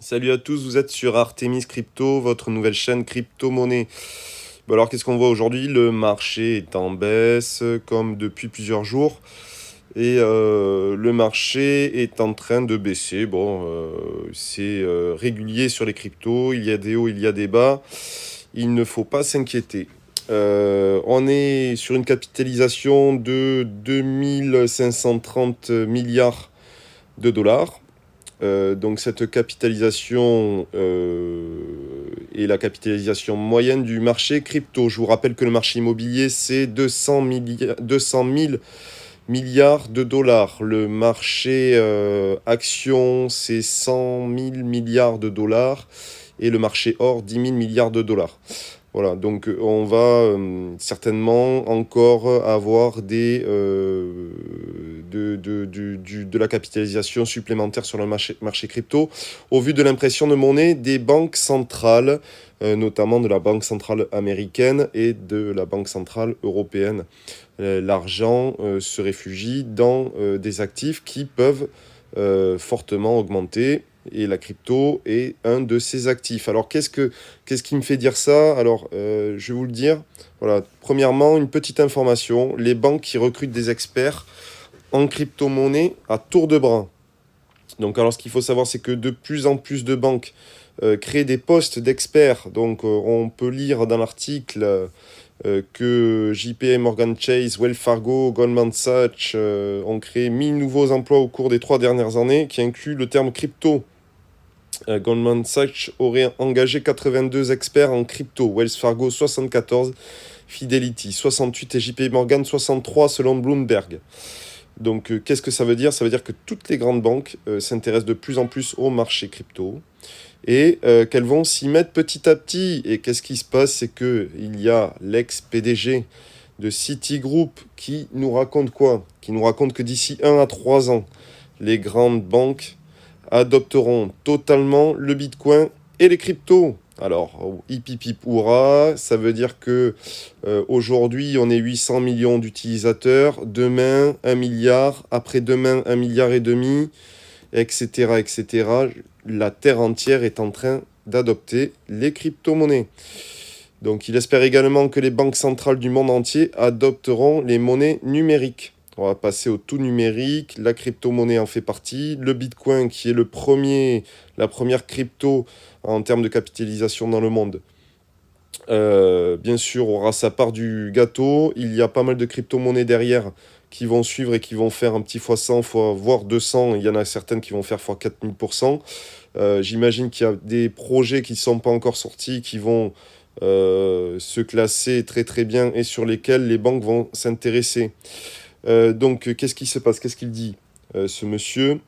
Salut à tous, vous êtes sur Artemis Crypto, votre nouvelle chaîne crypto-monnaie. Bon alors qu'est-ce qu'on voit aujourd'hui? Le marché est en baisse comme depuis plusieurs jours et le marché est en train de baisser. Bon, c'est régulier sur les cryptos, il y a des hauts, il y a des bas, il ne faut pas s'inquiéter. On est sur une capitalisation de 2530 milliards de dollars. Donc cette capitalisation est la capitalisation moyenne du marché crypto. Je vous rappelle que le marché immobilier, c'est 200 000 milliards de dollars. Le marché action, c'est 100 000 milliards de dollars. Et le marché or, 10 000 milliards de dollars. Voilà, donc on va certainement encore avoir de la capitalisation supplémentaire sur le marché crypto, au vu de l'impression de monnaie des banques centrales, notamment de la Banque centrale américaine et de la Banque centrale européenne. L'argent se réfugie dans des actifs qui peuvent fortement augmenter. Et la crypto est un de ces actifs. Alors, qu'est-ce qui me fait dire ça? Alors, je vais vous le dire. Voilà. Premièrement, une petite information. Les banques qui recrutent des experts en crypto-monnaie à tour de bras. Donc, alors, ce qu'il faut savoir, c'est que de plus en plus de banques créent des postes d'experts. Donc, on peut lire dans l'article que JP Morgan Chase, Wells Fargo, Goldman Sachs ont créé 1000 nouveaux emplois au cours des 3 dernières années, qui incluent le terme crypto. Goldman Sachs aurait engagé 82 experts en crypto, Wells Fargo 74, Fidelity 68 et JP Morgan 63 selon Bloomberg. Donc qu'est-ce que ça veut dire? Ça veut dire que toutes les grandes banques s'intéressent de plus en plus au marché crypto et qu'elles vont s'y mettre petit à petit. Et qu'est-ce qui se passe? C'est qu'il y a l'ex-PDG de Citigroup qui nous raconte quoi? Qui nous raconte que d'ici 1 à 3 ans, les grandes banques adopteront totalement le Bitcoin et les cryptos. Alors, hip hip hip hurrah, ça veut dire que aujourd'hui on est 800 millions d'utilisateurs, demain 1 milliard, après-demain 1 milliard et demi, etc., etc. La terre entière est en train d'adopter les crypto-monnaies. Donc il espère également que les banques centrales du monde entier adopteront les monnaies numériques. On va passer au tout numérique, la crypto-monnaie en fait partie, le Bitcoin qui est la première crypto en termes de capitalisation dans le monde. Bien sûr, aura sa part du gâteau. Il y a pas mal de crypto-monnaies derrière qui vont suivre et qui vont faire un petit x100, voire 200. Il y en a certaines qui vont faire x4000%. J'imagine qu'il y a des projets qui ne sont pas encore sortis, qui vont se classer très très bien et sur lesquels les banques vont s'intéresser. Donc, qu'est-ce qui se passe? Qu'est-ce qu'il dit, ce monsieur?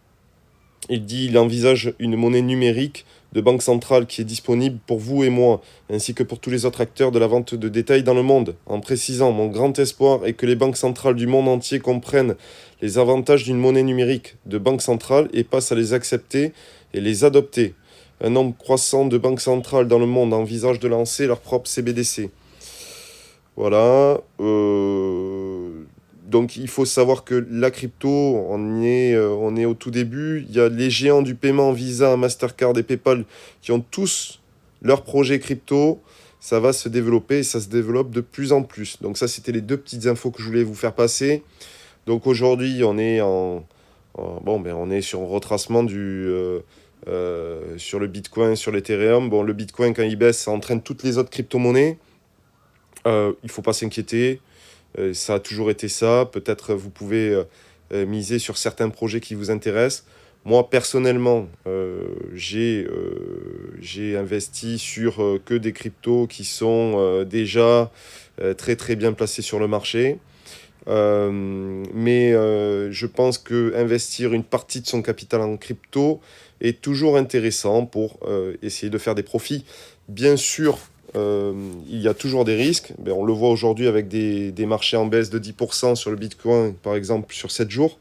Il envisage une monnaie numérique de banque centrale qui est disponible pour vous et moi, ainsi que pour tous les autres acteurs de la vente de détail dans le monde, en précisant: mon grand espoir est que les banques centrales du monde entier comprennent les avantages d'une monnaie numérique de banque centrale et passent à les accepter et les adopter. Un nombre croissant de banques centrales dans le monde envisagent de lancer leur propre CBDC. Voilà. Donc il faut savoir que la crypto, on est au tout début. Il y a les géants du paiement, Visa, Mastercard et PayPal, qui ont tous leurs projets crypto. Ça va se développer et ça se développe de plus en plus. Donc ça, c'était les deux petites infos que je voulais vous faire passer. Donc aujourd'hui, on est sur un retracement sur le Bitcoin, sur l'Ethereum. Bon, le Bitcoin, quand il baisse, ça entraîne toutes les autres crypto-monnaies. Il ne faut pas s'inquiéter. Ça a toujours été ça. Peut-être vous pouvez miser sur certains projets qui vous intéressent. Moi, personnellement, j'ai investi sur que des cryptos qui sont déjà très très bien placés sur le marché. Mais je pense que investir une partie de son capital en crypto est toujours intéressant pour essayer de faire des profits. Bien sûr, il y a toujours des risques. Ben, on le voit aujourd'hui avec des marchés en baisse de 10% sur le Bitcoin, par exemple, sur 7 jours.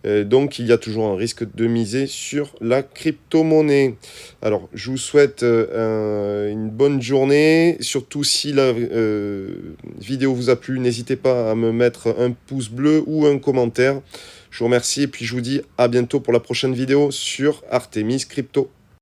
Donc, il y a toujours un risque de miser sur la crypto-monnaie. Alors, je vous souhaite une bonne journée. Surtout, si la vidéo vous a plu, n'hésitez pas à me mettre un pouce bleu ou un commentaire. Je vous remercie et puis je vous dis à bientôt pour la prochaine vidéo sur Artemis Crypto.